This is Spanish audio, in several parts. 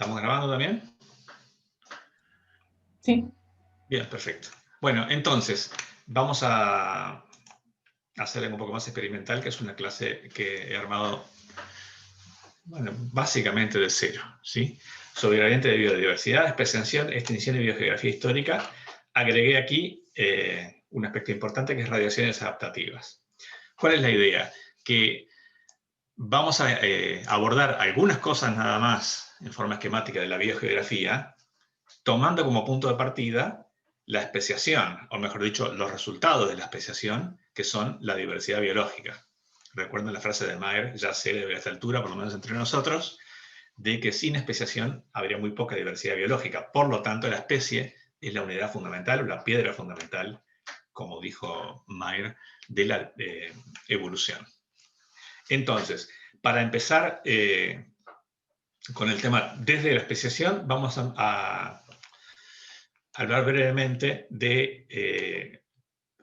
¿Estamos grabando también? Sí. Bien, perfecto. Bueno, entonces, vamos a hacer algo un poco más experimental, que es una clase que he armado, bueno, básicamente de cero, ¿sí? Sobre gradiente de biodiversidad, especiación, extinción y biogeografía histórica. Agregué aquí un aspecto importante que es radiaciones adaptativas. ¿Cuál es la idea? Que vamos a abordar algunas cosas nada más en forma esquemática de la biogeografía, tomando como punto de partida la especiación, o mejor dicho, los resultados de la especiación, que son la diversidad biológica. Recuerden la frase de Mayer, ya célebre a esta altura, por lo menos entre nosotros, de que sin especiación habría muy poca diversidad biológica. Por lo tanto, la especie es la unidad fundamental o la piedra fundamental, como dijo Mayer, de la evolución. Entonces, para empezar con el tema desde la especiación, vamos a hablar brevemente de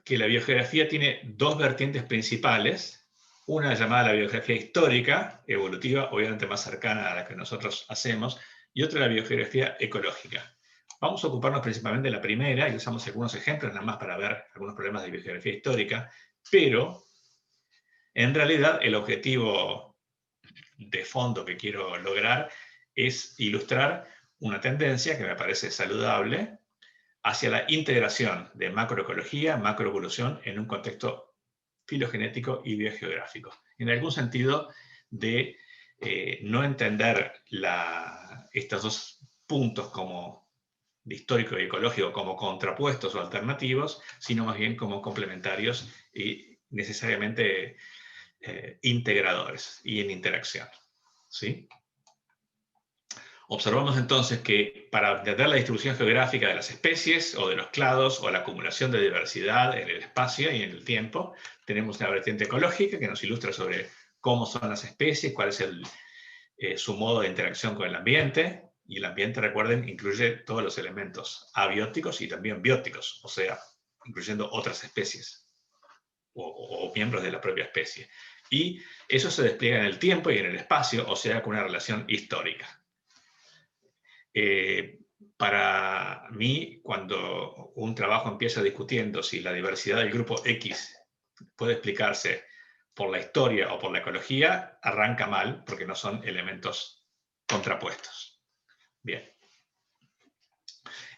que la biogeografía tiene dos vertientes principales, una llamada la biogeografía histórica, evolutiva, obviamente más cercana a la que nosotros hacemos, y otra la biogeografía ecológica. Vamos a ocuparnos principalmente de la primera, y usamos algunos ejemplos nada más para ver algunos problemas de biogeografía histórica, pero en realidad el objetivo de fondo que quiero lograr es ilustrar una tendencia que me parece saludable hacia la integración de macroecología, macroevolución en un contexto filogenético y biogeográfico. En algún sentido de no entender estos dos puntos como de histórico y ecológico como contrapuestos o alternativos, sino más bien como complementarios y necesariamente integradores y en interacción. ¿Sí? Observamos entonces que para entender la distribución geográfica de las especies o de los clados o la acumulación de diversidad en el espacio y en el tiempo, tenemos una vertiente ecológica que nos ilustra sobre cómo son las especies, cuál es su modo de interacción con el ambiente, y el ambiente, recuerden, incluye todos los elementos abióticos y también bióticos, o sea, incluyendo otras especies o miembros de la propia especie. Y eso se despliega en el tiempo y en el espacio, o sea, con una relación histórica. Para mí, cuando un trabajo empieza discutiendo si la diversidad del grupo X puede explicarse por la historia o por la ecología, arranca mal porque no son elementos contrapuestos. Bien.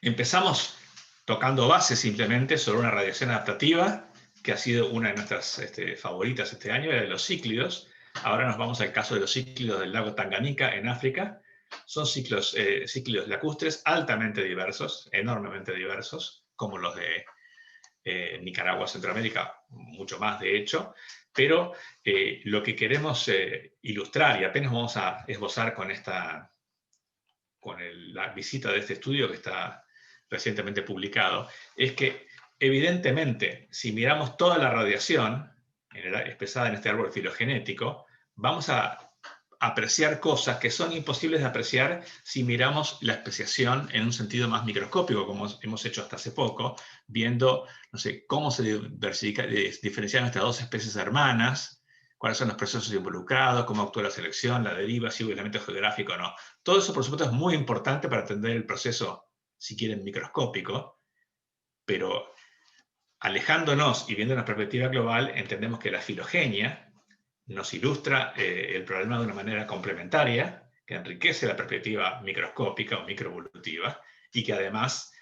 Empezamos tocando base simplemente sobre una radiación adaptativa que ha sido una de nuestras favoritas este año, la de los cíclidos. Ahora nos vamos al caso de los cíclidos del lago Tanganica en África. Son cíclidos lacustres altamente diversos, enormemente diversos, como los de Nicaragua, Centroamérica, mucho más de hecho, pero lo que queremos ilustrar, y apenas vamos a esbozar con la visita de este estudio que está recientemente publicado, es que evidentemente, si miramos toda la radiación expresada en este árbol filogenético, vamos a apreciar cosas que son imposibles de apreciar si miramos la especiación en un sentido más microscópico, como hemos hecho hasta hace poco, viendo, no sé, cómo se diferencian estas dos especies hermanas, cuáles son los procesos involucrados, cómo actúa la selección, la deriva, si hubo elemento geográfico o no. Todo eso, por supuesto, es muy importante para entender el proceso, si quieren, microscópico, pero alejándonos y viendo una perspectiva global, entendemos que la filogenia nos ilustra el problema de una manera complementaria, que enriquece la perspectiva microscópica o microevolutiva, y que además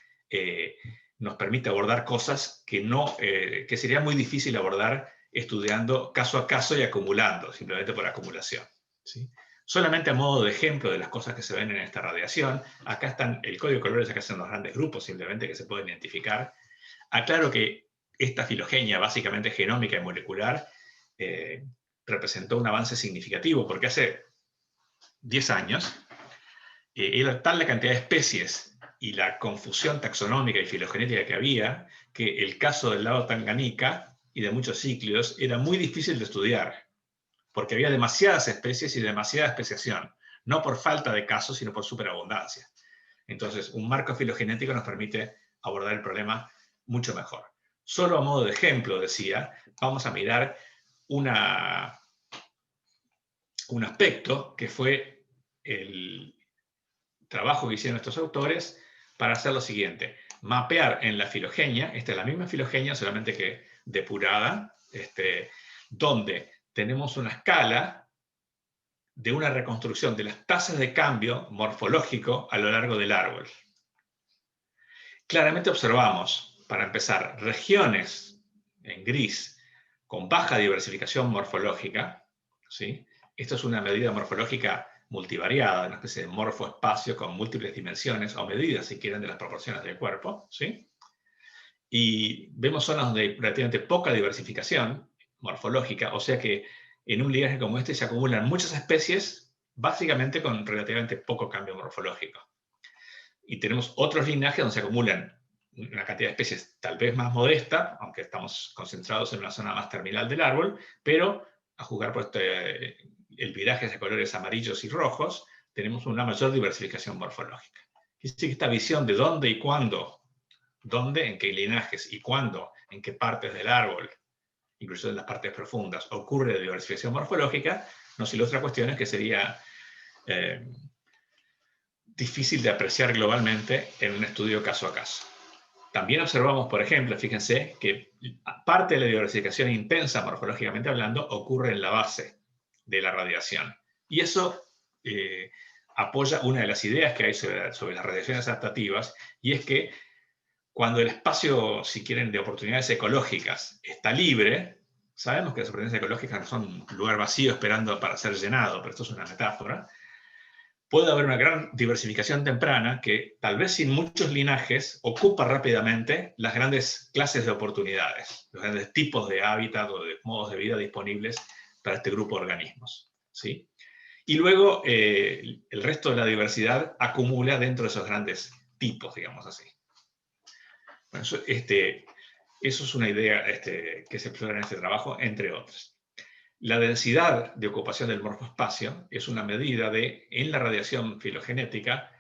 nos permite abordar cosas que sería muy difícil abordar estudiando caso a caso y acumulando, simplemente por acumulación. ¿Sí? Solamente a modo de ejemplo de las cosas que se ven en esta radiación, acá están el código de colores, acá están los grandes grupos simplemente que se pueden identificar. Aclaro que esta filogenia, básicamente genómica y molecular, representó un avance significativo, porque hace 10 años era tal la cantidad de especies y la confusión taxonómica y filogenética que había, que el caso del lago Tanganica y de muchos cíclidos era muy difícil de estudiar, porque había demasiadas especies y demasiada especiación, no por falta de casos, sino por superabundancia. Entonces, un marco filogenético nos permite abordar el problema mucho mejor. Solo a modo de ejemplo, decía, vamos a mirar un aspecto que fue trabajo que hicieron estos autores para hacer lo siguiente: mapear en la filogenia, esta es la misma filogenia, solamente que depurada, donde tenemos una escala de una reconstrucción de las tasas de cambio morfológico a lo largo del árbol. Claramente observamos, para empezar, regiones en gris con baja diversificación morfológica, ¿sí? Esto es una medida morfológica multivariada, una especie de morfoespacio con múltiples dimensiones, o medidas, si quieren, de las proporciones del cuerpo, ¿sí? Y vemos zonas donde hay relativamente poca diversificación morfológica, o sea que en un linaje como este se acumulan muchas especies, básicamente con relativamente poco cambio morfológico. Y tenemos otros linajes donde se acumulan una cantidad de especies tal vez más modesta, aunque estamos concentrados en una zona más terminal del árbol, pero a juzgar por el viraje de colores amarillos y rojos, tenemos una mayor diversificación morfológica. Es decir, esta visión de dónde y cuándo, dónde, en qué linajes y cuándo, en qué partes del árbol, incluso en las partes profundas, ocurre la diversificación morfológica, nos ilustra cuestiones que sería difícil de apreciar globalmente en un estudio caso a caso. También observamos, por ejemplo, fíjense, que parte de la diversificación intensa, morfológicamente hablando, ocurre en la base de la radiación. Y eso apoya una de las ideas que hay sobre las radiaciones adaptativas, y es que cuando el espacio, si quieren, de oportunidades ecológicas está libre, sabemos que las oportunidades ecológicas no son un lugar vacío esperando para ser llenado, pero esto es una metáfora, puede haber una gran diversificación temprana que, tal vez sin muchos linajes, ocupa rápidamente las grandes clases de oportunidades, los grandes tipos de hábitat o de modos de vida disponibles para este grupo de organismos, ¿sí? Y luego el resto de la diversidad acumula dentro de esos grandes tipos, digamos así. Bueno, eso es una idea que se explora en este trabajo, entre otras. La densidad de ocupación del morfoespacio es una medida de, en la radiación filogenética,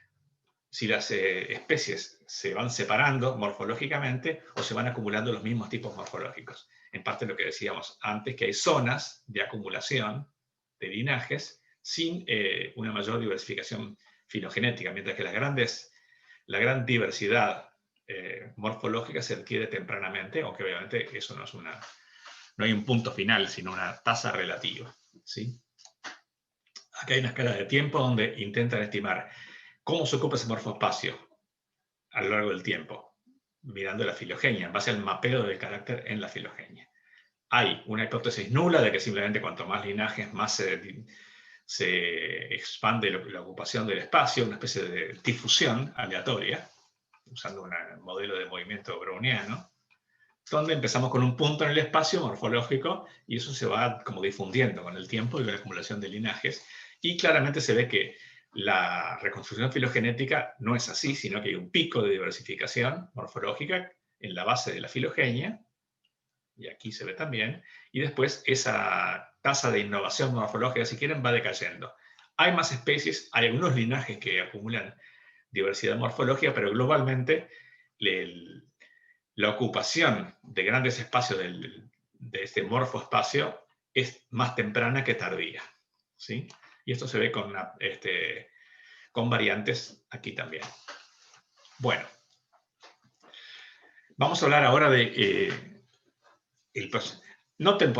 si las especies se van separando morfológicamente o se van acumulando los mismos tipos morfológicos. En parte lo que decíamos antes, que hay zonas de acumulación de linajes sin una mayor diversificación filogenética, mientras que la gran diversidad morfológica se adquiere tempranamente, aunque obviamente eso no hay un punto final, sino una tasa relativa, ¿sí? Acá hay una escala de tiempo donde intentan estimar cómo se ocupa ese morfoespacio a lo largo del tiempo, mirando la filogenia, en base al mapeo del carácter en la filogenia. Hay una hipótesis nula de que simplemente cuanto más linajes, más se expande la ocupación del espacio, una especie de difusión aleatoria, usando un modelo de movimiento browniano, donde empezamos con un punto en el espacio morfológico y eso se va como difundiendo con el tiempo y con la acumulación de linajes. Y claramente se ve que la reconstrucción filogenética no es así, sino que hay un pico de diversificación morfológica en la base de la filogenia, y aquí se ve también, y después esa tasa de innovación morfológica, si quieren, va decayendo. Hay más especies, hay algunos linajes que acumulan diversidad morfológica, pero globalmente la ocupación de grandes espacios de este morfoespacio es más temprana que tardía, ¿sí? Y esto se ve con variantes aquí también. Bueno, vamos a hablar ahora de el proceso. Noten,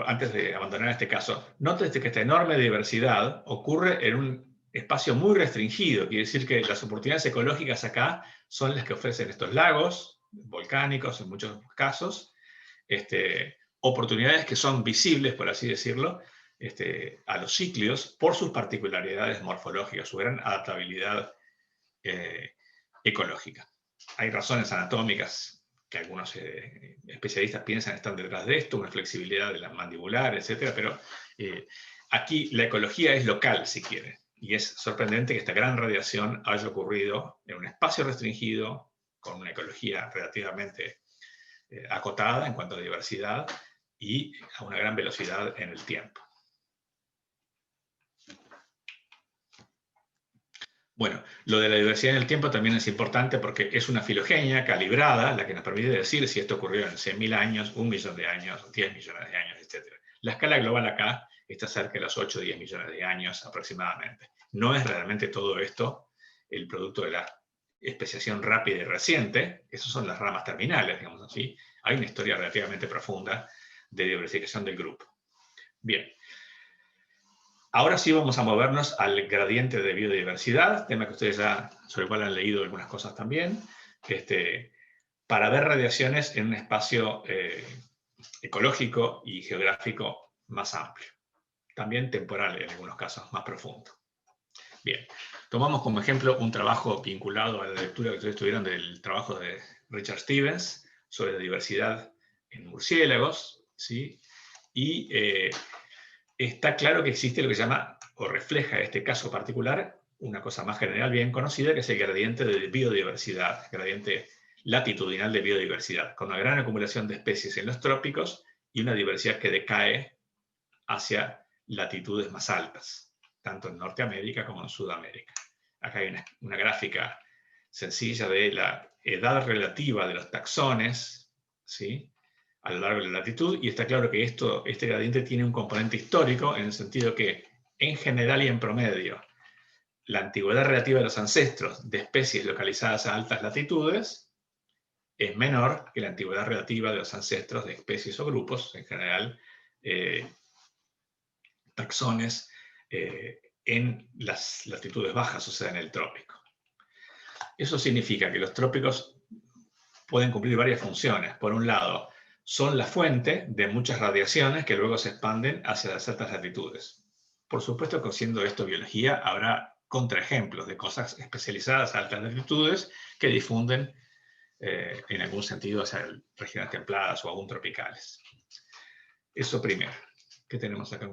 antes de abandonar este caso, noten que esta enorme diversidad ocurre en un espacio muy restringido. Quiere decir que las oportunidades ecológicas acá son las que ofrecen estos lagos volcánicos en muchos casos, oportunidades que son visibles, por así decirlo, a los cíclidos por sus particularidades morfológicas, su gran adaptabilidad ecológica. Hay razones anatómicas que algunos especialistas piensan están detrás de esto, una flexibilidad de la mandibular, etc. Pero aquí la ecología es local, si quieren. Y es sorprendente que esta gran radiación haya ocurrido en un espacio restringido, con una ecología relativamente acotada en cuanto a diversidad y a una gran velocidad en el tiempo. Bueno, lo de la diversidad en el tiempo también es importante porque es una filogenia calibrada la que nos permite decir si esto ocurrió en 100.000 años, 1 millón de años, 10 millones de años, etc. La escala global acá está cerca de los 8 o 10 millones de años aproximadamente. No es realmente todo esto el producto de la especiación rápida y reciente. Esas son las ramas terminales, digamos así. Hay una historia relativamente profunda de diversificación del grupo. Bien. Ahora sí vamos a movernos al gradiente de biodiversidad, tema que ustedes ya, sobre el cual han leído algunas cosas también, para ver radiaciones en un espacio ecológico y geográfico más amplio. También temporal en algunos casos, más profundo. Bien, tomamos como ejemplo un trabajo vinculado a la lectura que ustedes tuvieron del trabajo de Richard Stevens sobre la diversidad en murciélagos, ¿sí? Y está claro que existe lo que se llama, o refleja este caso particular, una cosa más general bien conocida, que es el gradiente de biodiversidad, gradiente latitudinal de biodiversidad, con una gran acumulación de especies en los trópicos y una diversidad que decae hacia latitudes más altas, tanto en Norteamérica como en Sudamérica. Acá hay una gráfica sencilla de la edad relativa de los taxones, ¿sí?, a lo largo de la latitud, y está claro que este gradiente tiene un componente histórico en el sentido que, en general y en promedio, la antigüedad relativa de los ancestros de especies localizadas a altas latitudes es menor que la antigüedad relativa de los ancestros de especies o grupos, en general, taxones, en las latitudes bajas, o sea, en el trópico. Eso significa que los trópicos pueden cumplir varias funciones. Por un lado, son la fuente de muchas radiaciones que luego se expanden hacia las altas latitudes. Por supuesto que, siendo esto biología, habrá contraejemplos de cosas especializadas a altas latitudes que difunden en algún sentido hacia regiones templadas o aún tropicales. Eso primero. ¿Qué tenemos acá?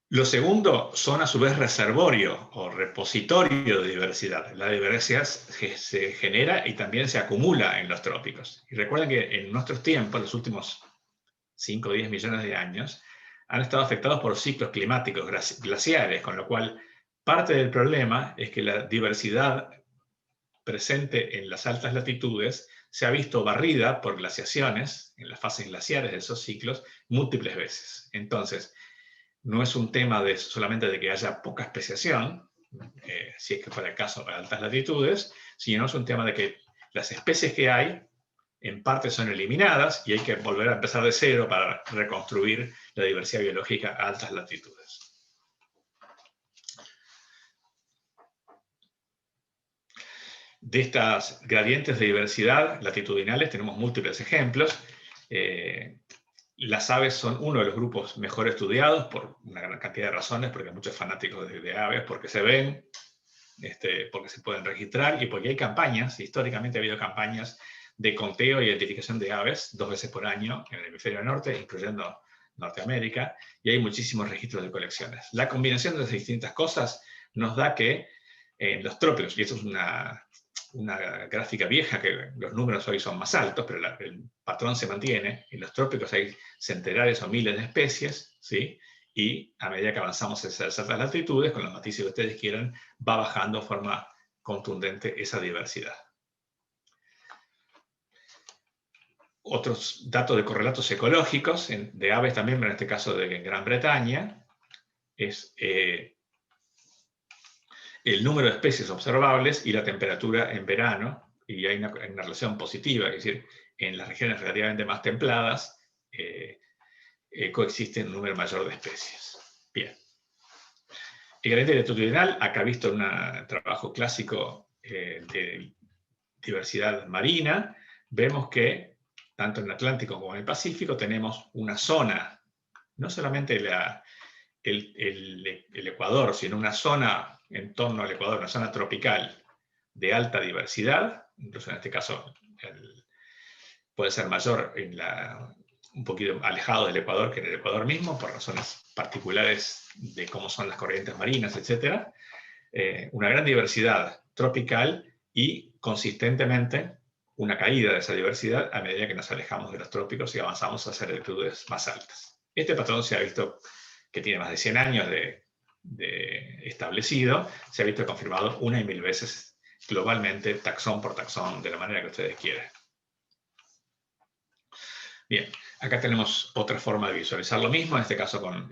Lo segundo son a su vez reservorio o repositorio de diversidad. La diversidad se genera y también se acumula en los trópicos. Y recuerden que en nuestros tiempos, los últimos 5 o 10 millones de años, han estado afectados por ciclos climáticos glaciares, con lo cual parte del problema es que la diversidad presente en las altas latitudes se ha visto barrida por glaciaciones en las fases glaciares de esos ciclos múltiples veces. Entonces, no es un tema solamente de que haya poca especiación, si es que fuera el caso a altas latitudes, sino es un tema de que las especies que hay en parte son eliminadas y hay que volver a empezar de cero para reconstruir la diversidad biológica a altas latitudes. De estas gradientes de diversidad latitudinales tenemos múltiples ejemplos. Las aves son uno de los grupos mejor estudiados por una gran cantidad de razones, porque hay muchos fanáticos de aves, porque se ven, porque se pueden registrar y porque hay campañas. Históricamente ha habido campañas de conteo e identificación de aves 2 veces por año en el hemisferio norte, incluyendo Norteamérica, y hay muchísimos registros de colecciones. La combinación de las distintas cosas nos da que en los trópicos, y esto es una gráfica vieja, que los números hoy son más altos, pero el patrón se mantiene. En los trópicos hay centenares o miles de especies, ¿sí? Y a medida que avanzamos en esas altas latitudes, con los matices que ustedes quieran, va bajando de forma contundente esa diversidad. Otros datos de correlatos ecológicos, de aves también, pero en este caso de Gran Bretaña, es el número de especies observables y la temperatura en verano, y hay una relación positiva, es decir, en las regiones relativamente más templadas coexiste un número mayor de especies. Bien. El gradiente latitudinal, acá visto un trabajo clásico de diversidad marina, vemos que tanto en el Atlántico como en el Pacífico tenemos una zona, no solamente el Ecuador, sino una zona en torno al Ecuador, una zona tropical de alta diversidad, incluso en este caso puede ser mayor un poquito alejado del Ecuador que en el Ecuador mismo, por razones particulares de cómo son las corrientes marinas, etc. Una gran diversidad tropical y consistentemente una caída de esa diversidad a medida que nos alejamos de los trópicos y avanzamos hacia latitudes más altas. Este patrón se ha visto que tiene más de 100 años de establecido, se ha visto confirmado 1 y 1000 veces globalmente, taxón por taxón, de la manera que ustedes quieran. Bien, acá tenemos otra forma de visualizar lo mismo, en este caso con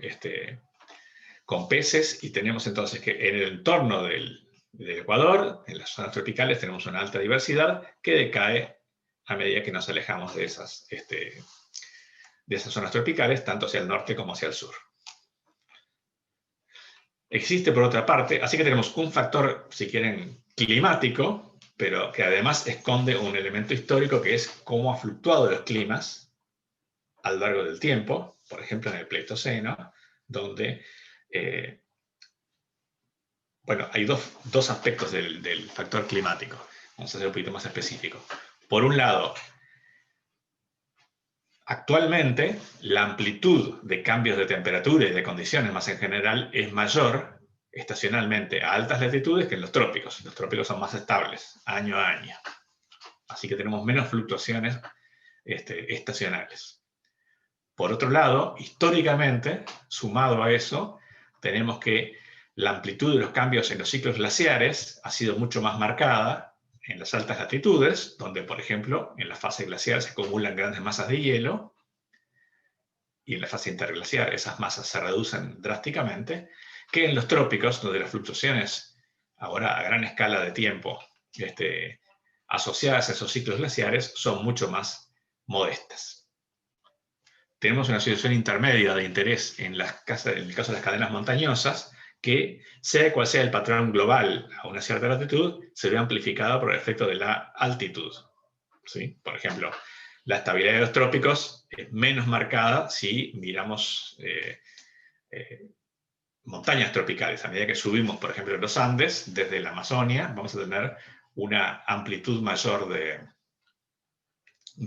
con peces, y tenemos entonces que en el entorno del Ecuador, en las zonas tropicales, tenemos una alta diversidad que decae a medida que nos alejamos de esas zonas tropicales, tanto hacia el norte como hacia el sur. Existe, por otra parte, así que tenemos un factor, si quieren, climático, pero que además esconde un elemento histórico que es cómo han fluctuado los climas a lo largo del tiempo, por ejemplo en el Pleistoceno, donde bueno, hay dos aspectos del factor climático. Vamos a ser un poquito más específico. Por un lado, actualmente la amplitud de cambios de temperatura y de condiciones más en general es mayor estacionalmente a altas latitudes que en los trópicos. Los trópicos son más estables, año a año. Así que tenemos menos fluctuaciones estacionales. Por otro lado, históricamente, sumado a eso, tenemos que la amplitud de los cambios en los ciclos glaciares ha sido mucho más marcada en las altas latitudes, donde, por ejemplo, en la fase glacial se acumulan grandes masas de hielo, y en la fase interglaciar esas masas se reducen drásticamente, que en los trópicos, donde las fluctuaciones, ahora a gran escala de tiempo, asociadas a esos ciclos glaciares, son mucho más modestas. Tenemos una situación intermedia de interés en el caso de las cadenas montañosas, que sea cual sea el patrón global a una cierta latitud, se ve amplificado por el efecto de la altitud. ¿Sí? Por ejemplo, la estabilidad de los trópicos es menos marcada si miramos montañas tropicales. A medida que subimos, por ejemplo, en los Andes, desde la Amazonia, vamos a tener una amplitud mayor de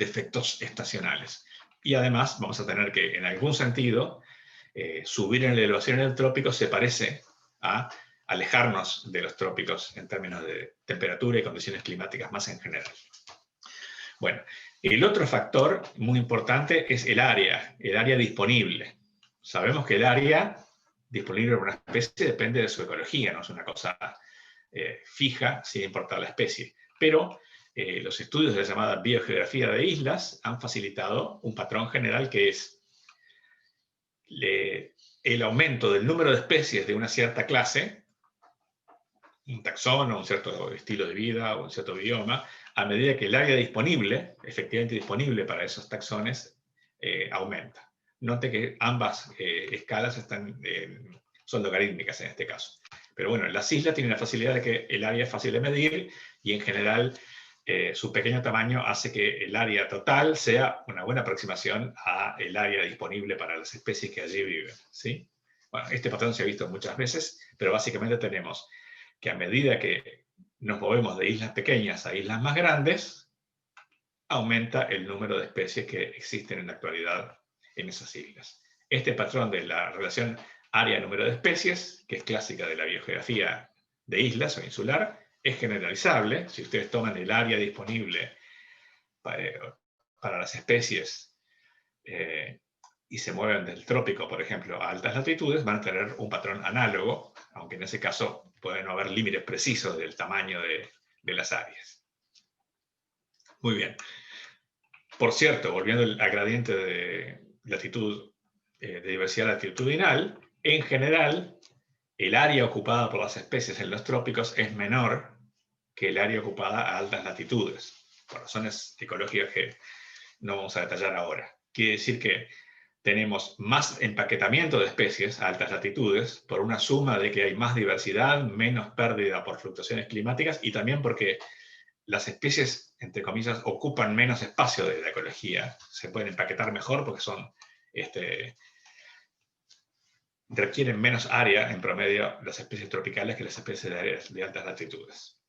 efectos estacionales. Y además vamos a tener que, en algún sentido, subir en la elevación en el trópico se parece a alejarnos de los trópicos en términos de temperatura y condiciones climáticas más en general. Bueno, el otro factor muy importante es el área disponible. Sabemos que el área disponible para una especie depende de su ecología, no es una cosa fija sin importar la especie. Pero los estudios de la llamada biogeografía de islas han facilitado un patrón general que es el aumento del número de especies de una cierta clase, un taxón o un cierto estilo de vida o un cierto bioma, a medida que el área disponible, efectivamente disponible para esos taxones, aumenta. Note que ambas escalas son logarítmicas en este caso. Pero bueno, las islas tienen la facilidad de que el área es fácil de medir y en general su pequeño tamaño hace que el área total sea una buena aproximación al área disponible para las especies que allí viven. ¿Sí? Bueno, este patrón se ha visto muchas veces, pero básicamente tenemos que a medida que nos movemos de islas pequeñas a islas más grandes, aumenta el número de especies que existen en la actualidad en esas islas. Este patrón de la relación área-número de especies, que es clásica de la biogeografía de islas o insular, es generalizable. Si ustedes toman el área disponible para las especies y se mueven del trópico, por ejemplo, a altas latitudes, van a tener un patrón análogo, aunque en ese caso pueden no haber límites precisos del tamaño de las áreas. Muy bien. Por cierto, volviendo al gradiente de latitud, de diversidad latitudinal, en general, el área ocupada por las especies en los trópicos es menor que el área ocupada a altas latitudes, por razones ecológicas que no vamos a detallar ahora. Quiere decir que tenemos más empaquetamiento de especies a altas latitudes por una suma de que hay más diversidad, menos pérdida por fluctuaciones climáticas y también porque las especies, entre comillas, ocupan menos espacio de la ecología. Se pueden empaquetar mejor porque requieren menos área en promedio las especies tropicales que las especies de áreas de altas latitudes.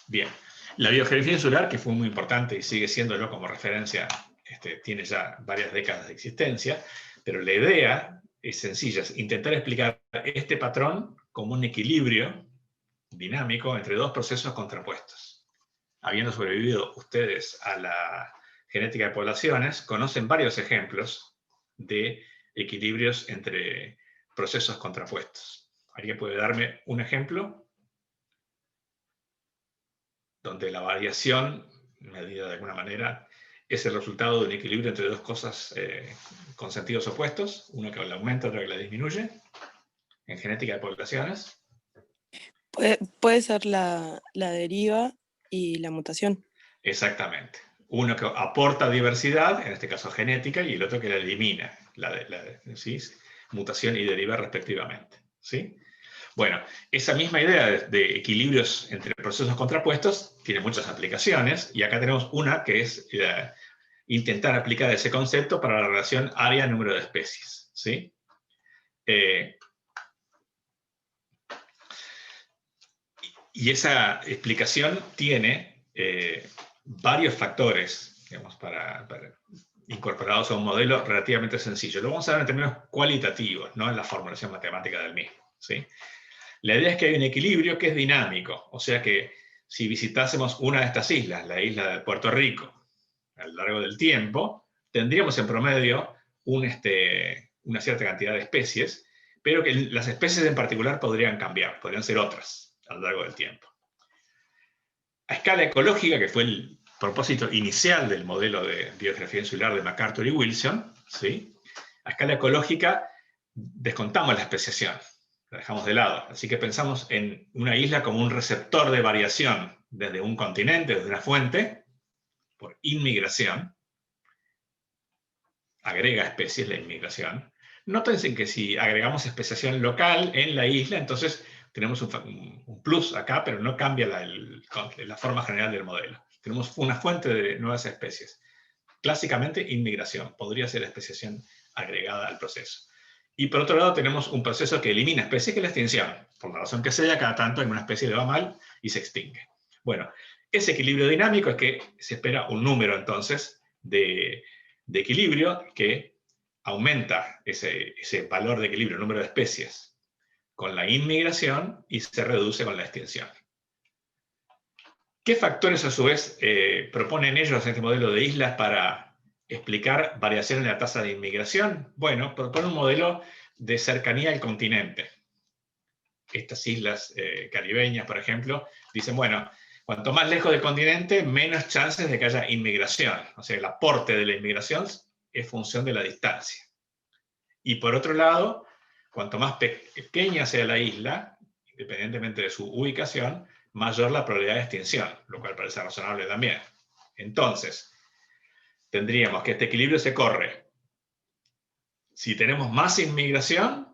Bien, la biogeografía insular, que fue muy importante y sigue siéndolo como referencia, tiene ya varias décadas de existencia, pero la idea es sencilla, es intentar explicar este patrón como un equilibrio dinámico entre dos procesos contrapuestos. Habiendo sobrevivido ustedes a la genética de poblaciones, conocen varios ejemplos de equilibrios entre procesos contrapuestos. ¿Alguien puede darme un ejemplo donde la variación, medida de alguna manera, es el resultado de un equilibrio entre dos cosas con sentidos opuestos, uno que la aumenta, otro que la disminuye, en genética de poblaciones. Puede ser la deriva y la mutación. Exactamente. Uno que aporta diversidad, en este caso genética, y el otro que la elimina, ¿sí? Mutación y deriva respectivamente. ¿Sí? Bueno, esa misma idea de equilibrios entre procesos contrapuestos tiene muchas aplicaciones, y acá tenemos una que es intentar aplicar ese concepto para la relación área-número de especies. ¿Sí? Y esa explicación tiene varios factores, digamos, para incorporados a un modelo relativamente sencillo. Lo vamos a ver en términos cualitativos, no en la formulación matemática del mismo. ¿Sí? La idea es que hay un equilibrio que es dinámico, o sea que si visitásemos una de estas islas, la isla de Puerto Rico, a lo largo del tiempo, tendríamos en promedio una cierta cantidad de especies, pero que las especies en particular podrían cambiar, podrían ser otras a lo largo del tiempo. A escala ecológica, que fue el propósito inicial del modelo de biogeografía insular de MacArthur y Wilson, ¿sí? A escala ecológica descontamos la especiación, la dejamos de lado. Así que pensamos en una isla como un receptor de variación desde un continente, desde una fuente, por inmigración. Agrega especies la inmigración. Nótense que si agregamos especiación local en la isla, entonces tenemos un plus acá, pero no cambia la forma general del modelo. Tenemos una fuente de nuevas especies. Clásicamente, inmigración. Podría ser especiación agregada al proceso. Y por otro lado, tenemos un proceso que elimina especies, que es la extinción. Por la razón que sea, cada tanto en una especie le va mal y se extingue. Bueno, ese equilibrio dinámico es que se espera un número, entonces, de equilibrio que aumenta ese valor de equilibrio, el número de especies, con la inmigración y se reduce con la extinción. ¿Qué factores, a su vez, proponen ellos en este modelo de islas para explicar variación en la tasa de inmigración? Bueno, proponen un modelo de cercanía al continente. Estas islas caribeñas, por ejemplo, dicen, bueno, cuanto más lejos del continente, menos chances de que haya inmigración. O sea, el aporte de la inmigración es función de la distancia. Y por otro lado, cuanto más pequeña sea la isla, independientemente de su ubicación, mayor la probabilidad de extinción, lo cual parece razonable también. Entonces, tendríamos que este equilibrio se corre. Si tenemos más inmigración,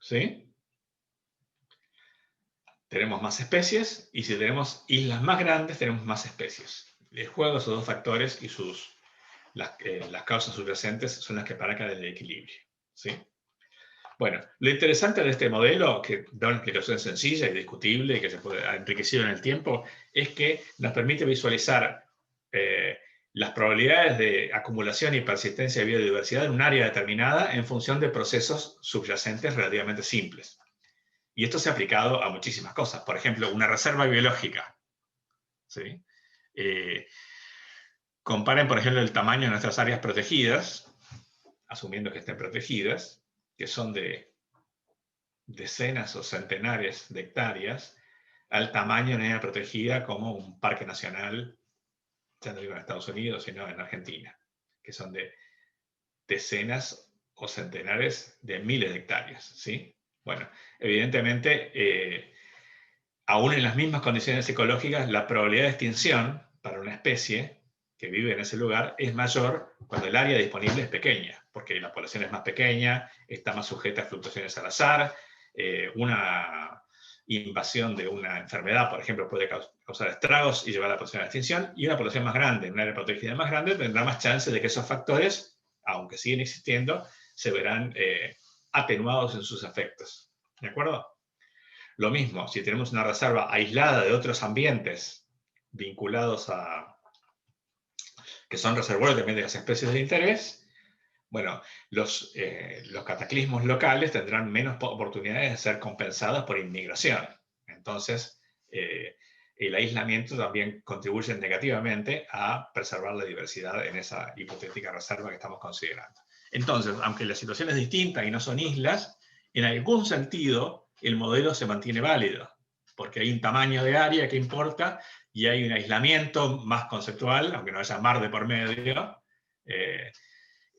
¿sí? Tenemos más especies, y si tenemos islas más grandes, tenemos más especies. El juego de esos dos factores y las causas subyacentes son las que marcan el equilibrio. ¿Sí? Bueno, lo interesante de este modelo, que da una explicación sencilla y discutible y que se puede enriquecer en el tiempo, es que nos permite visualizar las probabilidades de acumulación y persistencia de biodiversidad en un área determinada en función de procesos subyacentes relativamente simples. Y esto se ha aplicado a muchísimas cosas. Por ejemplo, una reserva biológica. ¿Sí? Comparen, por ejemplo, el tamaño de nuestras áreas protegidas, asumiendo que estén protegidas, que son de decenas o centenares de hectáreas, al tamaño de una área protegida como un parque nacional, ya no digo en Estados Unidos, sino en Argentina, que son de decenas o centenares de miles de hectáreas. ¿Sí? Bueno, evidentemente, aún en las mismas condiciones ecológicas, la probabilidad de extinción para una especie que vive en ese lugar es mayor cuando el área disponible es pequeña, porque la población es más pequeña, está más sujeta a fluctuaciones al azar, una invasión de una enfermedad, por ejemplo, puede causar estragos y llevar a la población a la extinción, y una población más grande, un área protegida más grande, tendrá más chance de que esos factores, aunque siguen existiendo, se verán atenuados en sus efectos. ¿De acuerdo? Lo mismo, si tenemos una reserva aislada de otros ambientes vinculados que son reservorios también de las especies de interés, bueno, los cataclismos locales tendrán menos oportunidades de ser compensados por inmigración. Entonces, el aislamiento también contribuye negativamente a preservar la diversidad en esa hipotética reserva que estamos considerando. Entonces, aunque la situación es distinta y no son islas, en algún sentido el modelo se mantiene válido, porque hay un tamaño de área que importa y hay un aislamiento más conceptual, aunque no haya mar de por medio,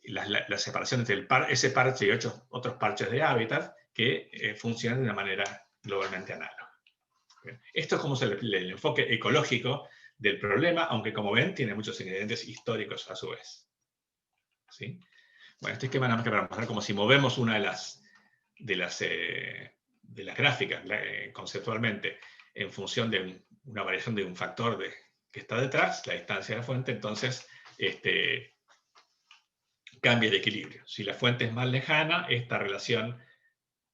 la separación entre ese parche y otros parches de hábitat que funcionan de una manera globalmente análoga. Bien. Esto es como el enfoque ecológico del problema, aunque como ven tiene muchos ingredientes históricos a su vez. ¿Sí? Bueno, este esquema nada más que para mostrar como si movemos una de las gráficas conceptualmente en función de una variación de un factor que está detrás, la distancia de la fuente, entonces cambia el equilibrio. Si la fuente es más lejana, esta relación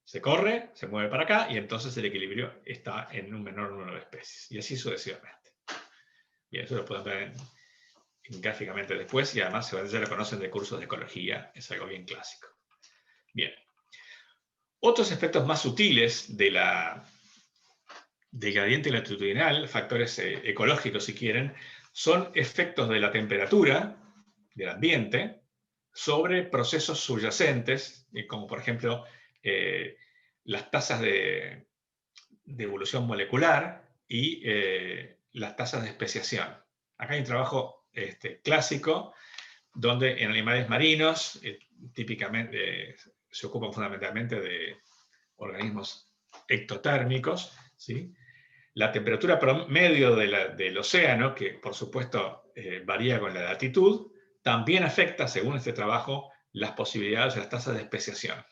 se corre, se mueve para acá, y entonces el equilibrio está en un menor número de especies. Y así sucesivamente. Bien, eso lo pueden ver gráficamente después, y además ya lo conocen de cursos de ecología, es algo bien clásico. Bien. Otros efectos más sutiles del gradiente latitudinal, factores ecológicos si quieren, son efectos de la temperatura del ambiente sobre procesos subyacentes, como por ejemplo las tasas de evolución molecular y las tasas de especiación. Acá hay un trabajo clásico donde en animales marinos típicamente se ocupan fundamentalmente de organismos ectotérmicos, ¿sí? La temperatura promedio del océano, que por supuesto varía con la latitud, también afecta, según este trabajo, las posibilidades de las tasas de especiación.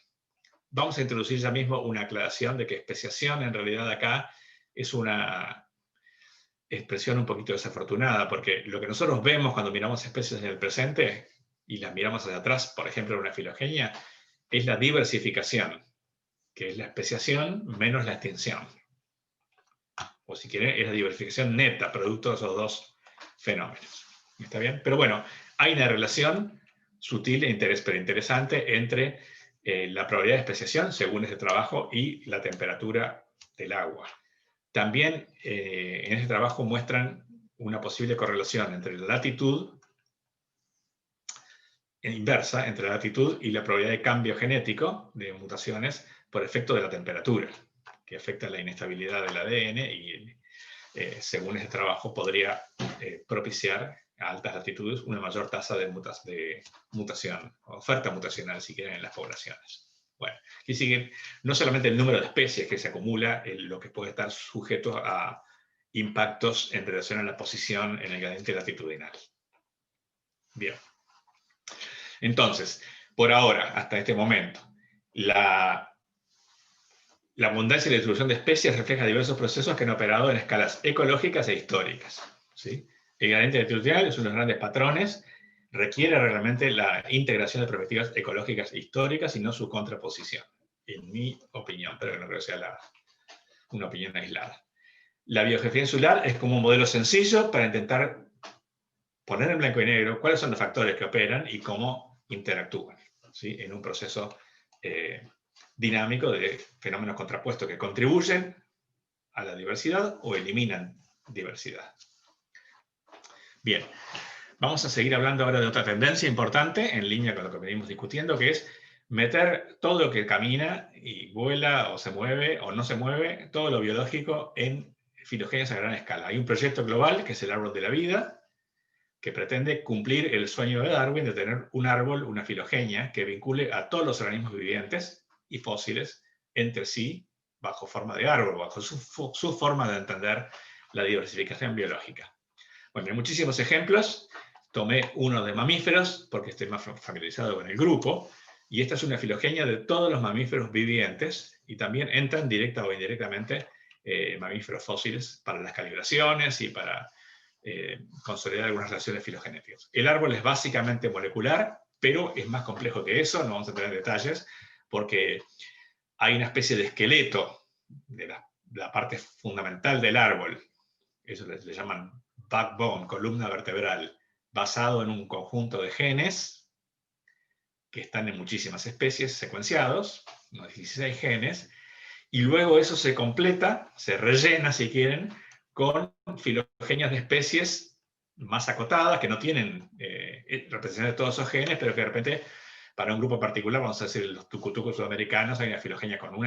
Vamos a introducir ya mismo una aclaración de que especiación en realidad acá es una expresión un poquito desafortunada, porque lo que nosotros vemos cuando miramos especies en el presente y las miramos hacia atrás, por ejemplo en una filogenia, es la diversificación, que es la especiación menos la extinción. O si quieren, es la diversificación neta, producto de esos dos fenómenos. ¿Está bien? Pero bueno, hay una relación sutil pero interesante entre la probabilidad de especiación, según este trabajo, y la temperatura del agua. También en este trabajo muestran una posible correlación entre la latitud inversa, entre la latitud y la probabilidad de cambio genético de mutaciones por efecto de la temperatura, que afecta la inestabilidad del ADN y según este trabajo podría propiciar a altas latitudes una mayor tasa de mutación, oferta mutacional si quieren en las poblaciones. Bueno, aquí siguen no solamente el número de especies que se acumula, lo que puede estar sujeto a impactos en relación a la posición en el gradiente latitudinal. Bien. Entonces, por ahora, hasta este momento, la abundancia y la distribución de especies refleja diversos procesos que han operado en escalas ecológicas e históricas. ¿Sí? El gradiente latitudinal es uno de los grandes patrones, requiere realmente la integración de perspectivas ecológicas e históricas y no su contraposición, en mi opinión, pero no creo que sea una opinión aislada. La biogeografía insular es como un modelo sencillo para intentar poner en blanco y negro cuáles son los factores que operan y cómo interactúan, ¿sí? En un proceso dinámico de fenómenos contrapuestos que contribuyen a la diversidad o eliminan diversidad. Bien, vamos a seguir hablando ahora de otra tendencia importante en línea con lo que venimos discutiendo, que es meter todo lo que camina y vuela o se mueve o no se mueve, todo lo biológico en filogenias a gran escala. Hay un proyecto global que es el árbol de la vida, que pretende cumplir el sueño de Darwin de tener un árbol, una filogenia, que vincule a todos los organismos vivientes y fósiles entre sí bajo forma de árbol, bajo su forma de entender la diversificación biológica. Bueno, hay muchísimos ejemplos. Tomé uno de mamíferos porque estoy más familiarizado con el grupo, y esta es una filogenia de todos los mamíferos vivientes, y también entran directa o indirectamente mamíferos fósiles para las calibraciones y para consolidar algunas relaciones filogenéticas. El árbol es básicamente molecular, pero es más complejo que eso, no vamos a entrar en detalles, porque hay una especie de esqueleto de la parte fundamental del árbol, eso le llaman backbone, columna vertebral, basado en un conjunto de genes que están en muchísimas especies secuenciados, unos 16 genes, y luego eso se completa, se rellena si quieren, con filogenias de especies más acotadas, que no tienen representación de todos esos genes, pero que de repente, para un grupo particular, vamos a decir los tucutucos sudamericanos, hay una filogenia con un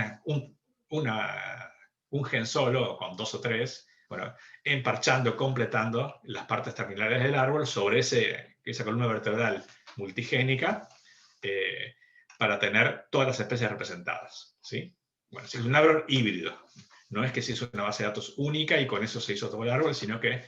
gen solo, o con 2 o 3, Bueno, emparchando, completando las partes terminales del árbol sobre esa columna vertebral multigénica para tener todas las especies representadas, ¿sí? Bueno, es un árbol híbrido. No es que se hizo una base de datos única y con eso se hizo todo el árbol, sino que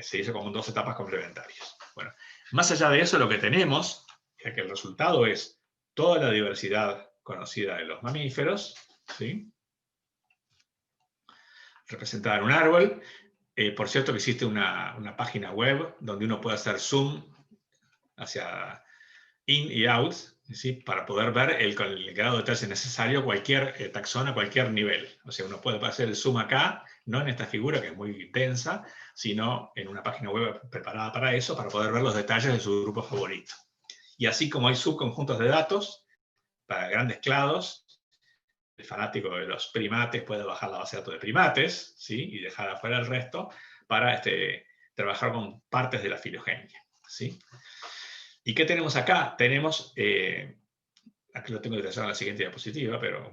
se hizo como en 2 etapas complementarias. Bueno, más allá de eso, lo que tenemos es que el resultado es toda la diversidad conocida de los mamíferos, ¿sí? Representada en un árbol. Por cierto que existe una página web donde uno puede hacer zoom hacia in y out, ¿sí? Para poder ver el grado de detalle necesario, cualquier taxona, cualquier nivel. O sea, uno puede hacer el zoom acá, no en esta figura que es muy densa, sino en una página web preparada para eso, para poder ver los detalles de su grupo favorito. Y así como hay subconjuntos de datos para grandes clados, el fanático de los primates puede bajar la base de datos de primates, ¿sí? Y dejar afuera el resto para trabajar con partes de la filogenia, ¿sí? ¿Y qué tenemos acá? Tenemos, aquí lo tengo detallado en la siguiente diapositiva, pero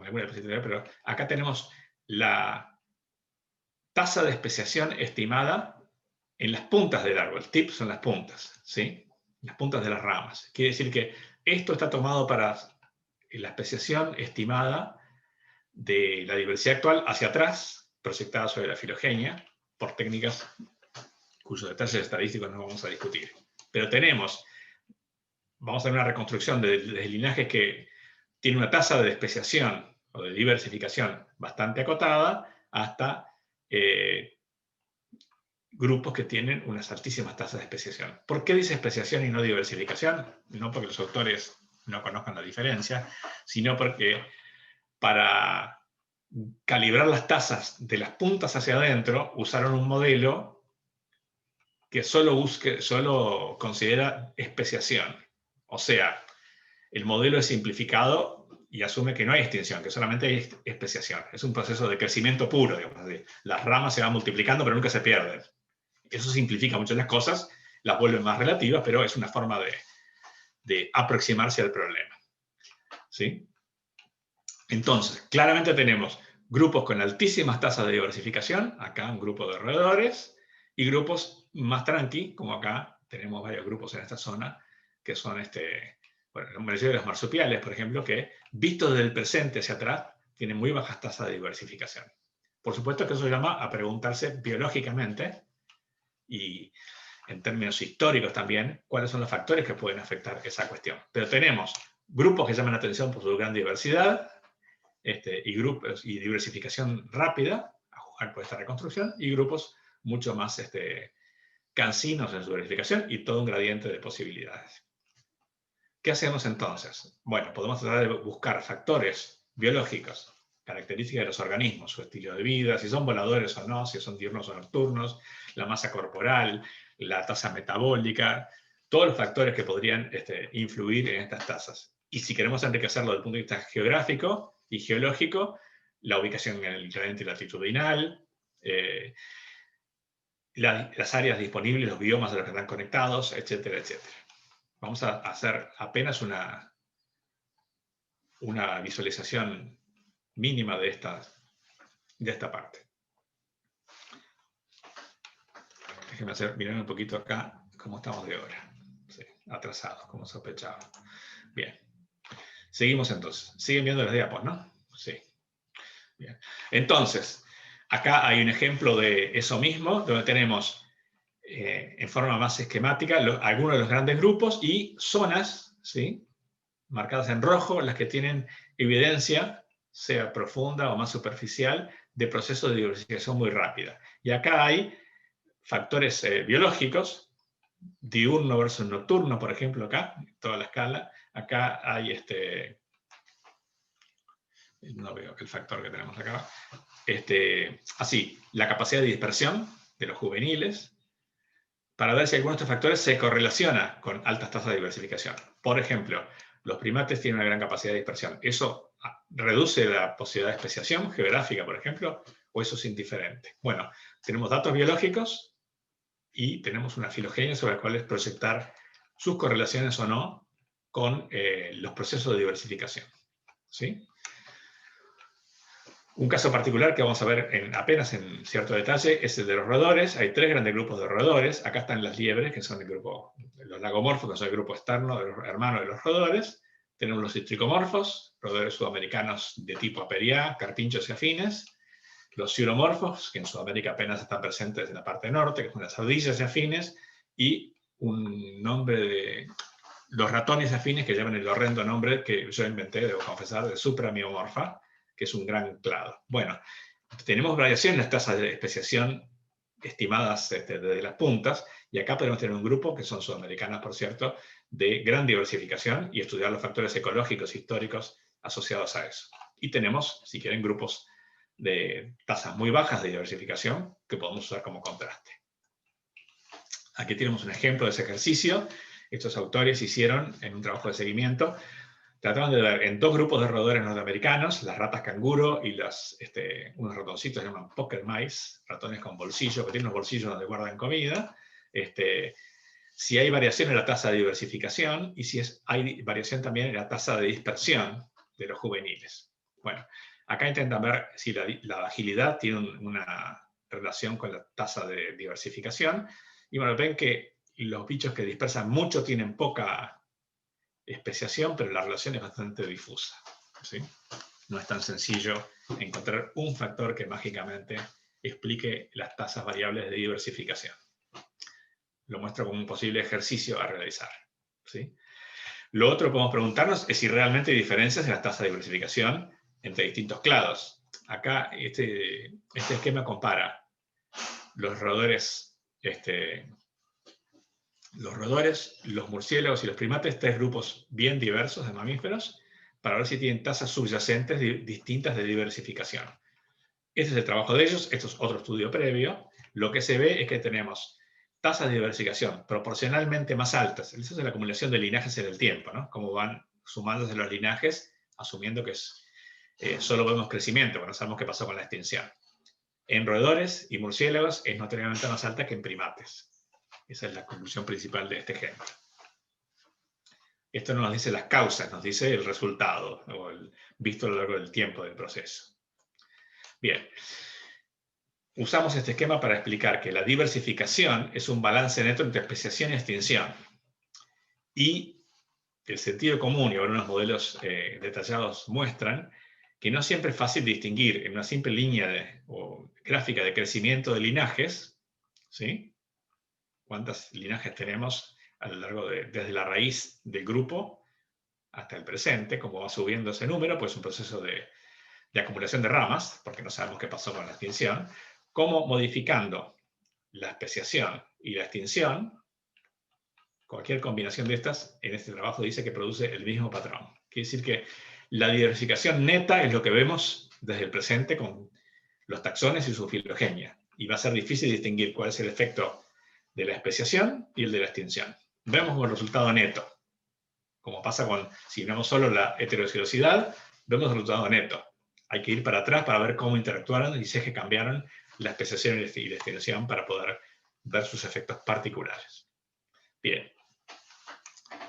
acá tenemos la tasa de especiación estimada en las puntas del árbol. Tip son las puntas, ¿sí? Las puntas de las ramas. Quiere decir que esto está tomado para la especiación estimada de la diversidad actual hacia atrás, proyectada sobre la filogenia, por técnicas cuyos detalles estadísticos no vamos a discutir. Pero vamos a tener una reconstrucción de linajes que tiene una tasa de especiación o de diversificación bastante acotada hasta grupos que tienen unas altísimas tasas de especiación. ¿Por qué dice especiación y no diversificación? No porque los autores no conozcan la diferencia, sino porque para calibrar las tasas de las puntas hacia adentro usaron un modelo que solo considera especiación. O sea, el modelo es simplificado y asume que no hay extinción, que solamente hay especiación. Es un proceso de crecimiento puro, digamos así. Las ramas se van multiplicando, pero nunca se pierden. Eso simplifica mucho las cosas, las vuelve más relativas, pero es una forma de aproximarse al problema, ¿sí? Entonces, claramente tenemos grupos con altísimas tasas de diversificación, acá un grupo de roedores, y grupos más tranqui, como acá tenemos varios grupos en esta zona, que son bueno, la mayoría de los marsupiales, por ejemplo, que vistos desde el presente hacia atrás, tienen muy bajas tasas de diversificación. Por supuesto que eso llama a preguntarse biológicamente, y en términos históricos también, cuáles son los factores que pueden afectar esa cuestión. Pero tenemos grupos que llaman la atención por su gran diversidad, y grupos y diversificación rápida, a jugar por esta reconstrucción, y grupos mucho más cansinos en su diversificación y todo un gradiente de posibilidades. ¿Qué hacemos entonces? Bueno, podemos tratar de buscar factores biológicos, características de los organismos, su estilo de vida, si son voladores o no, si son diurnos o nocturnos, la masa corporal, la tasa metabólica, todos los factores que podrían influir en estas tasas. Y si queremos enriquecerlo desde el punto de vista geográfico y geológico, la ubicación en el gradiente latitudinal, las áreas disponibles, los biomas de los que están conectados, etcétera, etcétera. Vamos a hacer apenas una visualización mínima de esta parte. Déjenme mirar un poquito acá cómo estamos de hora. Sí, atrasados, como sospechaba. Bien. Seguimos entonces. Siguen viendo las diapos, ¿no? Sí. Bien. Entonces, acá hay un ejemplo de eso mismo, donde tenemos en forma más esquemática algunos de los grandes grupos y zonas, ¿sí?, marcadas en rojo, las que tienen evidencia, sea profunda o más superficial, de procesos de diversificación muy rápida. Y acá hay factores biológicos, diurno versus nocturno, por ejemplo, acá, toda la escala. Acá hay no veo el factor que tenemos acá. Así, la capacidad de dispersión de los juveniles, para ver si alguno de estos factores se correlaciona con altas tasas de diversificación. Por ejemplo, los primates tienen una gran capacidad de dispersión. ¿Eso reduce la posibilidad de especiación geográfica, por ejemplo, o eso es indiferente? Bueno, tenemos datos biológicos y tenemos una filogenia sobre la cual proyectar sus correlaciones o no con los procesos de diversificación, ¿sí? Un caso particular que vamos a ver apenas en cierto detalle es el de los roedores. Hay 3 grandes grupos de roedores. Acá están las liebres, que son el grupo, los lagomorfos, que son el grupo externo, de los hermanos de los roedores. Tenemos los cistricomorfos, roedores sudamericanos de tipo aperiá, carpinchos y afines. Los ciuromorfos, que en Sudamérica apenas están presentes en la parte norte, que son las ardillas y afines. Y un nombre de los ratones afines que llevan el horrendo nombre que yo inventé, debo confesar, de supramiomorfa, que es un gran clado. Bueno, tenemos variación en las tasas de especiación estimadas desde las puntas, y acá podemos tener un grupo, que son sudamericanas, por cierto, de gran diversificación, y estudiar los factores ecológicos históricos asociados a eso. Y tenemos, si quieren, grupos de tasas muy bajas de diversificación que podemos usar como contraste. Aquí tenemos un ejemplo de ese ejercicio. Estos autores hicieron en un trabajo de seguimiento, trataban de ver en 2 grupos de roedores norteamericanos, las ratas canguro y unos ratoncitos que se llaman poker mice, ratones con bolsillos, que tienen los bolsillos donde guardan comida, si hay variación en la tasa de diversificación y si hay variación también en la tasa de dispersión de los juveniles. Bueno, acá intentan ver si la agilidad tiene una relación con la tasa de diversificación, y bueno, ven que los bichos que dispersan mucho tienen poca especiación, pero la relación es bastante difusa, ¿sí? No es tan sencillo encontrar un factor que mágicamente explique las tasas variables de diversificación. Lo muestro como un posible ejercicio a realizar, ¿sí? Lo otro que podemos preguntarnos es si realmente hay diferencias en las tasas de diversificación entre distintos clados. Acá este esquema compara los roedores, los murciélagos y los primates, 3 grupos bien diversos de mamíferos, para ver si tienen tasas subyacentes distintas de diversificación. Este es el trabajo de ellos, esto es otro estudio previo. Lo que se ve es que tenemos tasas de diversificación proporcionalmente más altas. Eso es la acumulación de linajes en el tiempo, ¿no? Cómo van sumándose los linajes, asumiendo que solo vemos crecimiento, porque no sabemos qué pasó con la extinción. En roedores y murciélagos es notoriamente más alta que en primates. Esa es la conclusión principal de este ejemplo. Esto no nos dice las causas, nos dice el resultado, o visto a lo largo del tiempo del proceso. Bien. Usamos este esquema para explicar que la diversificación es un balance neto entre especiación y extinción. Y el sentido común y algunos modelos detallados muestran que no siempre es fácil distinguir en una simple línea o gráfica de crecimiento de linajes, ¿sí? Cuántos linajes tenemos a lo largo desde la raíz del grupo hasta el presente, como va subiendo ese número, pues un proceso de acumulación de ramas, porque no sabemos qué pasó con la extinción, como modificando la especiación y la extinción, cualquier combinación de estas, en este trabajo dice que produce el mismo patrón. Quiere decir que la diversificación neta es lo que vemos desde el presente con los taxones y su filogenia, y va a ser difícil distinguir cuál es el efecto de la especiación y el de la extinción. Vemos como el resultado neto. Como pasa si vemos solo la heterozigosidad, vemos el resultado neto. Hay que ir para atrás para ver cómo interactuaron y si es que cambiaron la especiación y la extinción para poder ver sus efectos particulares. Bien.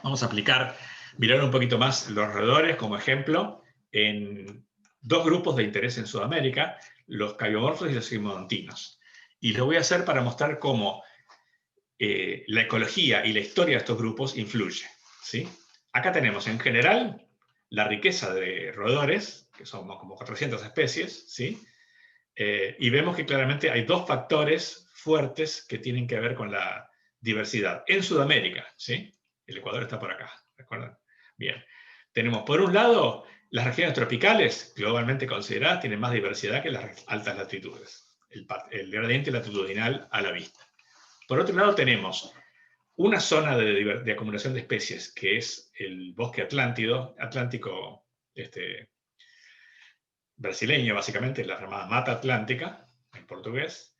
Vamos a mirar un poquito más los roedores como ejemplo en 2 grupos de interés en Sudamérica, los cabiomorfos y los sigmodontinos. Y lo voy a hacer para mostrar cómo la ecología y la historia de estos grupos influye, ¿sí? Acá tenemos en general la riqueza de roedores, que son como 400 especies, ¿sí? Y vemos que claramente hay 2 factores fuertes que tienen que ver con la diversidad en Sudamérica, ¿sí? El Ecuador está por acá, ¿recuerdan? Bien. Tenemos, por un lado, las regiones tropicales, globalmente consideradas, tienen más diversidad que las altas latitudes. El gradiente latitudinal a la vista. Por otro lado, tenemos una zona de acumulación de especies, que es el bosque atlántico brasileño, básicamente, la llamada Mata Atlántica, en portugués.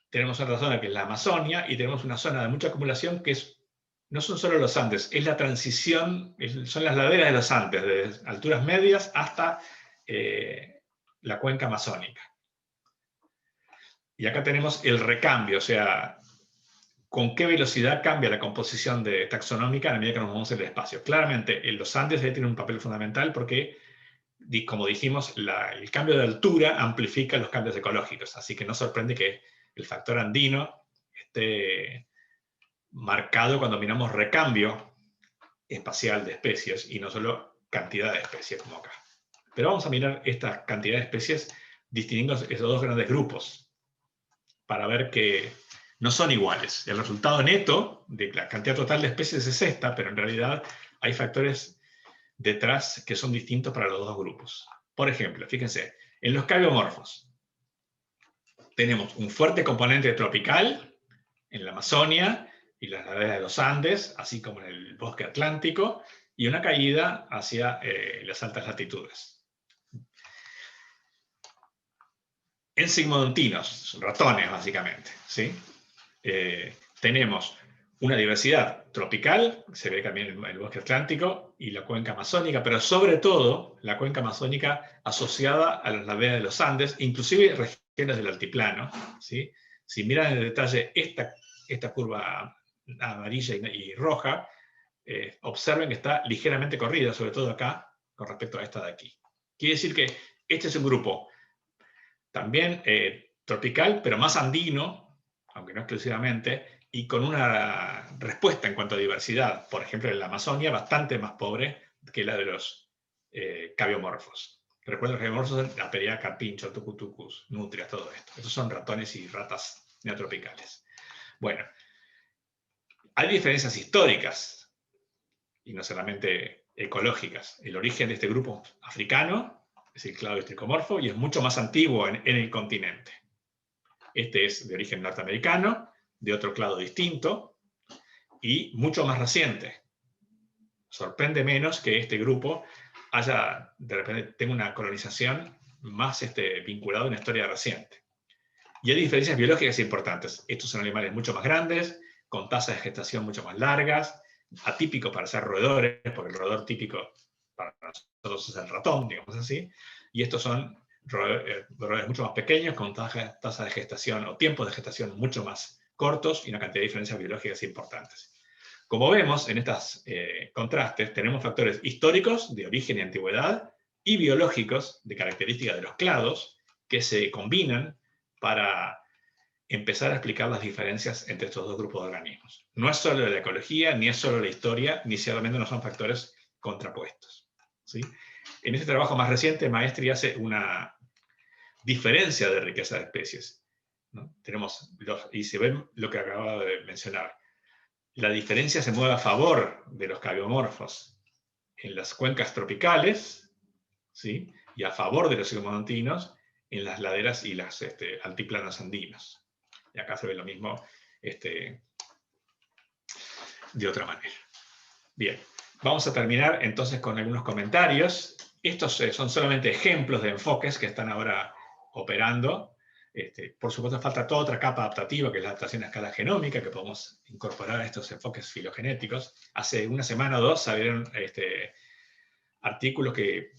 Tenemos otra zona que es la Amazonia, y tenemos una zona de mucha acumulación que no son solo los Andes, es la transición, son las laderas de los Andes, de alturas medias hasta la cuenca amazónica. Y acá tenemos el recambio, o sea, con qué velocidad cambia la composición taxonómica a medida que nos movemos en el espacio. Claramente, en los Andes tienen un papel fundamental porque como dijimos, el cambio de altura amplifica los cambios ecológicos, así que no sorprende que el factor andino esté marcado cuando miramos recambio espacial de especies y no solo cantidad de especies como acá. Pero vamos a mirar esta cantidad de especies distinguiendo esos dos grandes grupos para ver que no son iguales. El resultado neto de la cantidad total de especies es esta, pero en realidad hay factores detrás que son distintos para los dos grupos. Por ejemplo, fíjense, en los cabiomorfos tenemos un fuerte componente tropical en la Amazonia y las laderas de los Andes, así como en el bosque atlántico, y una caída hacia las altas latitudes. En sigmodontinos, ratones básicamente, ¿sí? Tenemos una diversidad tropical, se ve también en el bosque atlántico y la cuenca amazónica, pero sobre todo la cuenca amazónica asociada a las laderas de los Andes, inclusive regiones del altiplano, ¿sí? Si miran en detalle esta curva amarilla y roja, observen que está ligeramente corrida, sobre todo acá, con respecto a esta de aquí. Quiere decir que este es un grupo también tropical, pero más andino, aunque no exclusivamente, y con una respuesta en cuanto a diversidad, por ejemplo, en la Amazonia, bastante más pobre que la de los cabiomorfos. Recuerden los cabiomorfos, Aperea, carpincho, tucutucus, nutrias, todo esto. Estos son ratones y ratas neotropicales. Bueno, hay diferencias históricas, y no solamente ecológicas. El origen de este grupo africano es el clado estricomorfo y es mucho más antiguo en el continente. Este es de origen norteamericano, de otro clado distinto y mucho más reciente. Sorprende menos que este grupo haya, de repente, tenga una colonización más vinculada a una historia reciente. Y hay diferencias biológicas importantes. Estos son animales mucho más grandes, con tasas de gestación mucho más largas, atípicos para ser roedores, porque el roedor típico para nosotros es el ratón, digamos así, y estos son roedores mucho más pequeños, con tasas de gestación o tiempos de gestación mucho más cortos y una cantidad de diferencias biológicas importantes. Como vemos en estos contrastes, tenemos factores históricos de origen y antigüedad y biológicos de características de los clados que se combinan para empezar a explicar las diferencias entre estos dos grupos de organismos. No es solo la ecología, ni es solo la historia, ni ciertamente no son factores contrapuestos, ¿sí? En este trabajo más reciente, Maestri hace una diferencia de riqueza de especies, ¿no? Tenemos y se ve lo que acababa de mencionar. La diferencia se mueve a favor de los cabiomorfos en las cuencas tropicales, ¿sí? Y a favor de los sigmodontinos en las laderas y las altiplanos andinos. Y acá se ve lo mismo de otra manera. Bien, vamos a terminar entonces con algunos comentarios. Estos son solamente ejemplos de enfoques que están ahora operando. Por supuesto, falta toda otra capa adaptativa, que es la adaptación a escala genómica, que podemos incorporar a estos enfoques filogenéticos. Hace una semana o dos salieron artículos que,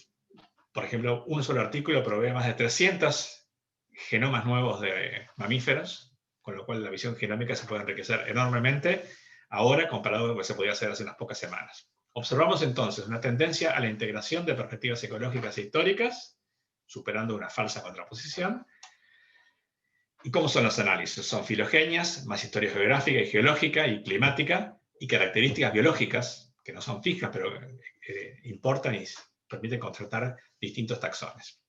por ejemplo, un solo artículo provee más de 300 genomas nuevos de mamíferos, con lo cual la visión genómica se puede enriquecer enormemente ahora comparado con lo que se podía hacer hace unas pocas semanas. Observamos entonces una tendencia a la integración de perspectivas ecológicas e históricas, superando una falsa contraposición. ¿Y cómo son los análisis? Son filogenias, más historia geográfica y geológica y climática, y características biológicas, que no son fijas, pero importan y permiten contratar distintos taxones.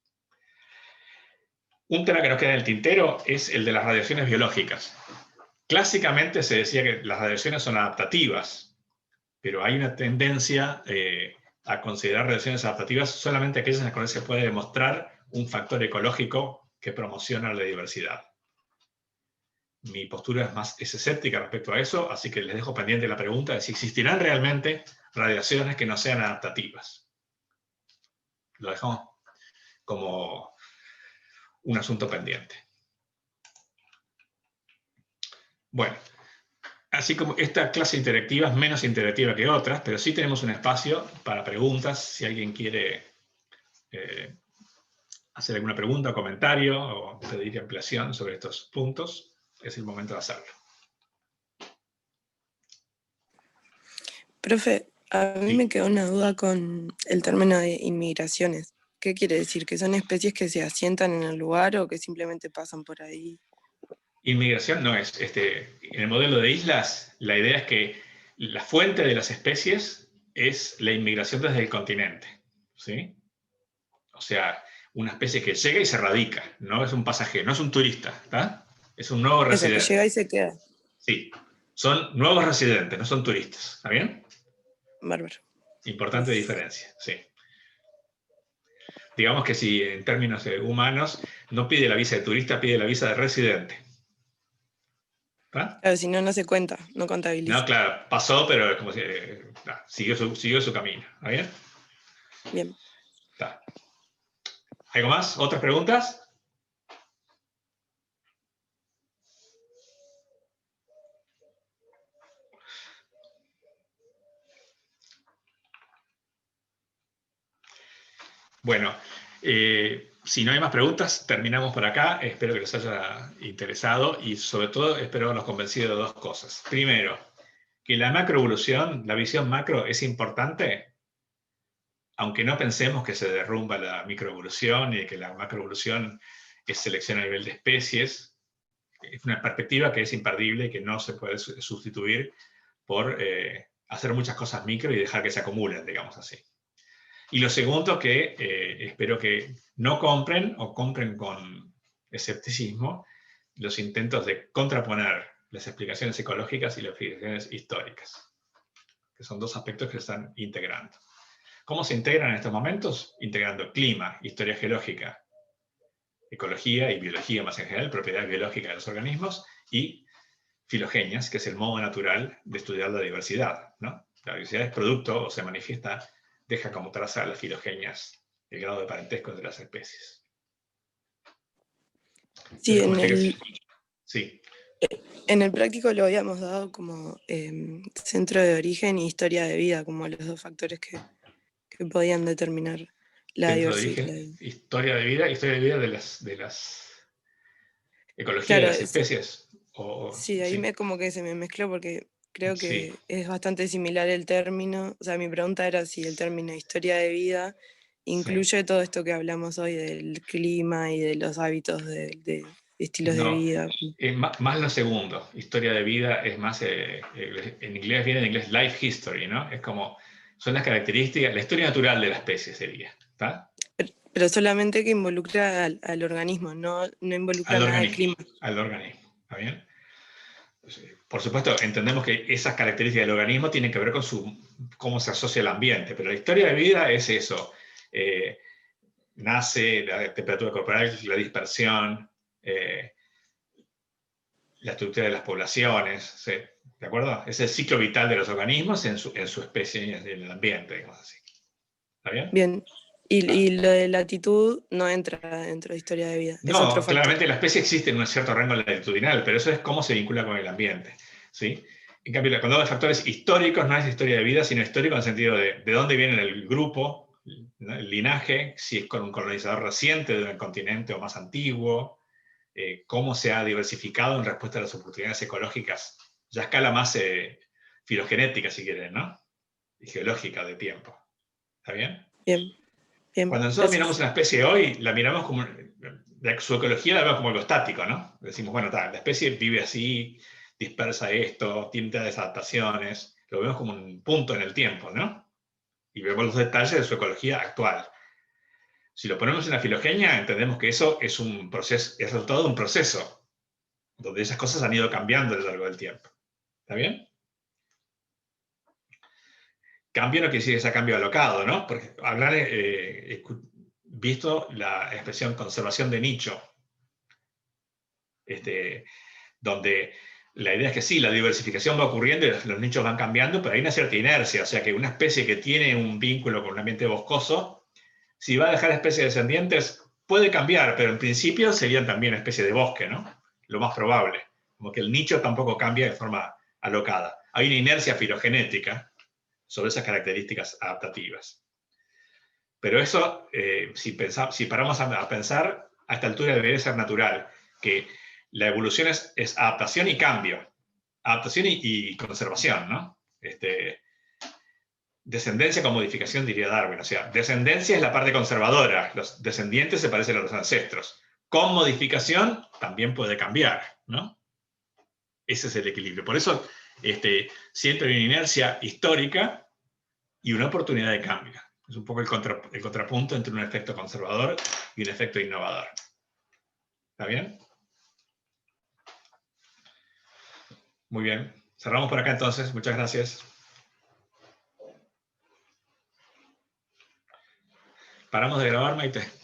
Un tema que nos queda en el tintero es el de las radiaciones biológicas. Clásicamente se decía que las radiaciones son adaptativas, pero hay una tendencia a considerar radiaciones adaptativas solamente aquellas en las cuales se puede demostrar un factor ecológico que promociona la diversidad. Mi postura es más escéptica respecto a eso, así que les dejo pendiente la pregunta de si existirán realmente radiaciones que no sean adaptativas. Lo dejamos como un asunto pendiente. Bueno, así como esta clase interactiva es menos interactiva que otras, pero sí tenemos un espacio para preguntas, si alguien quiere hacer alguna pregunta o comentario o pedir ampliación sobre estos puntos, es el momento de hacerlo. Profe, a mí Sí. me quedó una duda con el término de inmigraciones. ¿Qué quiere decir? ¿Que son especies que se asientan en el lugar o que simplemente pasan por ahí? Inmigración no es. En el modelo de islas, la idea es que la fuente de las especies es la inmigración desde el continente, ¿sí? O sea, una especie que llega y se radica, no es un pasajero, no es un turista, ¿está? Es un nuevo Eso, que residente. llega y se queda. Sí, son nuevos residentes, no son turistas, ¿está bien? Bárbaro. Importante diferencia, sí. Digamos que si en términos humanos no pide la visa de turista, pide la visa de residente. ¿Está? Claro, si no, no se cuenta, no No, contabiliza. claro, pasó, pero como si, siguió su camino. ¿Está bien? Bien. Está. ¿Algo más? ¿Otras preguntas? Bueno, si no hay más preguntas, terminamos por acá. Espero que les haya interesado y sobre todo espero haberlos convencido de dos cosas. Primero, que la macroevolución, la visión macro es importante, aunque no pensemos que se derrumba la microevolución y que la macroevolución es selección a nivel de especies. Es una perspectiva que es imperdible y que no se puede sustituir por hacer muchas cosas micro y dejar que se acumulen, digamos así. Y lo segundo, que espero que no compren o compren con escepticismo los intentos de contraponer las explicaciones ecológicas y las explicaciones históricas, que son dos aspectos que se están integrando. ¿Cómo se integran en estos momentos? Integrando clima, historia geológica, ecología y biología más en general, propiedades biológicas de los organismos, y filogenias, que es el modo natural de estudiar la diversidad, ¿no? La diversidad es producto o se manifiesta, deja como traza las filogenias, el grado de parentesco de las especies. Sí, Entonces, como sí, en el práctico lo habíamos dado como centro de origen y historia de vida, como los dos factores que podían determinar la centro de diversidad. origen, historia de vida de las ecología de Claro, las especies. sí, ahí Sí, como que se me mezcló porque creo sí, que es bastante similar el término. O sea, mi pregunta era si el término historia de vida sí. incluye todo esto que hablamos hoy del clima y de los hábitos de estilos de No, vida. más lo segundo. Historia de vida es más, en inglés viene en inglés life history, ¿no? Es como, son las características, la historia natural de la especie sería, ¿está? Pero solamente que involucra al organismo, no involucra Al nada de organismo, clima. al organismo, ¿está bien? Por supuesto, entendemos que esas características del organismo tienen que ver con cómo se asocia al ambiente, pero la historia de vida es eso. Eh, nace, la temperatura corporal, la dispersión, eh, la estructura de las poblaciones, ¿sí? ¿De acuerdo? Es el ciclo vital de los organismos en su especie y en el ambiente, digamos así. ¿Está bien? Bien. Ah. Y lo de latitud no entra dentro de historia de vida, es otro No, factor. claramente la especie existe en un cierto rango latitudinal, pero eso es cómo se vincula con el ambiente, ¿sí? En cambio, cuando hablo de factores históricos, no es historia de vida, sino histórico en el sentido de dónde viene el grupo, ¿no? El linaje, si es con un colonizador reciente de un continente o más antiguo, cómo se ha diversificado en respuesta a las oportunidades ecológicas, ya a escala más filogenética, si quieren, ¿no? Y geológica de tiempo. ¿Está bien? Bien, bien, Cuando nosotros miramos gracias. una especie hoy, la miramos como, su ecología la vemos como algo estático, ¿no? Decimos, bueno, la especie vive así, dispersa esto, tiene tales adaptaciones, lo vemos como un punto en el tiempo, ¿no? Y vemos los detalles de su ecología actual. Si lo ponemos en la filogenia, entendemos que eso es un proceso, es resultado de un proceso, donde esas cosas han ido cambiando a lo largo del tiempo. ¿Está bien? Cambio no quiere decir que sea cambio alocado, ¿no? Porque hablar, visto la expresión conservación de nicho, donde la idea es que sí, la diversificación va ocurriendo y los nichos van cambiando, pero hay una cierta inercia, o sea que una especie que tiene un vínculo con un ambiente boscoso, si va a dejar especies descendientes, puede cambiar, pero en principio serían también especies de bosque, ¿no? Lo más probable, como que el nicho tampoco cambia de forma alocada. Hay una inercia filogenética sobre esas características adaptativas. Pero eso, si paramos a pensar, a esta altura debería ser natural, que la evolución es adaptación y cambio, adaptación y conservación, ¿no? Descendencia con modificación, diría Darwin. O sea, descendencia es la parte conservadora. Los descendientes se parecen a los ancestros. Con modificación también puede cambiar, ¿no? Ese es el equilibrio. Por eso siempre hay una inercia histórica y una oportunidad de cambio. Es un poco el contrapunto entre un efecto conservador y un efecto innovador. ¿Está bien? Muy bien. Cerramos por acá entonces. Muchas gracias. Paramos de grabar, Maite.